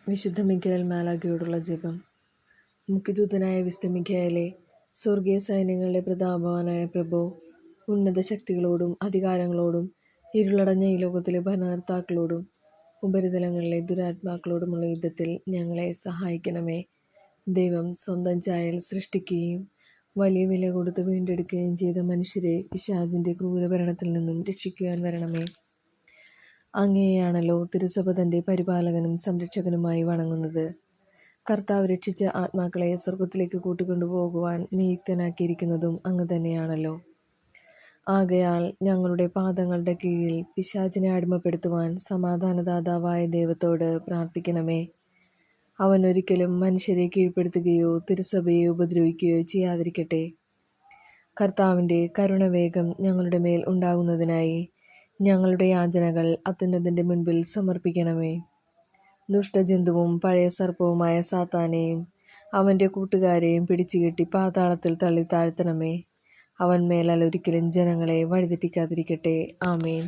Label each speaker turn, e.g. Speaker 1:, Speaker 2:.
Speaker 1: വിശുദ്ധ മിഖായേൽ മാലാഖയോടുള്ള ജപം. മുഖ്യദൂതനായ വിശുദ്ധ മിഖായേലേ, സ്വർഗീയ സൈന്യങ്ങളുടെ പ്രതാപവാനായ പ്രഭോ, ഉന്നത ശക്തികളോടും അധികാരങ്ങളോടും ഇരുളടഞ്ഞ ഈ ലോകത്തിലെ ഭരണകർത്താക്കളോടും ഉപരിതലങ്ങളിലെ ദുരാത്മാക്കളോടുമുള്ള യുദ്ധത്തിൽ ഞങ്ങളെ സഹായിക്കണമേ. ദൈവം സ്വന്തം ചായൽ സൃഷ്ടിക്കുകയും വലിയ വില കൊടുത്ത് വീണ്ടെടുക്കുകയും ചെയ്ത മനുഷ്യരെ പിശാചിൻ്റെ ക്രൂരഭരണത്തിൽ നിന്നും രക്ഷിക്കുവാൻ വരണമേ. അങ്ങയെയാണല്ലോ തിരുസഭ തൻ്റെ പരിപാലകനും സംരക്ഷകനുമായി വണങ്ങുന്നത്. കർത്താവ് രക്ഷിച്ച ആത്മാക്കളെ സ്വർഗത്തിലേക്ക് കൂട്ടിക്കൊണ്ടുപോകുവാൻ നിയുക്തനാക്കിയിരിക്കുന്നതും അങ്ങ് തന്നെയാണല്ലോ. ആകയാൽ ഞങ്ങളുടെ പാദങ്ങളുടെ കീഴിൽ പിശാചിനെ അടിമപ്പെടുത്തുവാൻ സമാധാനദാതാവായ ദൈവത്തോട് പ്രാർത്ഥിക്കണമേ. അവൻ ഒരിക്കലും മനുഷ്യരെ കീഴ്പ്പെടുത്തുകയോ തിരുസഭയെ ഉപദ്രവിക്കുകയോ ചെയ്യാതിരിക്കട്ടെ. കർത്താവിൻ്റെ കരുണവേഗം ഞങ്ങളുടെ മേൽ ഉണ്ടാകുന്നതിനായി ഞങ്ങളുടെ യാചനകൾ അത്യുന്നതൻ്റെ മുൻപിൽ സമർപ്പിക്കണമേ. ദുഷ്ടജന്തുവും പഴയ സർപ്പവുമായ സാത്താനെയും അവൻ്റെ കൂട്ടുകാരെയും പിടിച്ചുകെട്ടി പാതാളത്തിൽ തള്ളി താഴ്ത്തണമേ. അവൻ മേലാൽ ഒരിക്കലും ജനങ്ങളെ വഴിതെറ്റിക്കാതിരിക്കട്ടെ. ആമേൻ.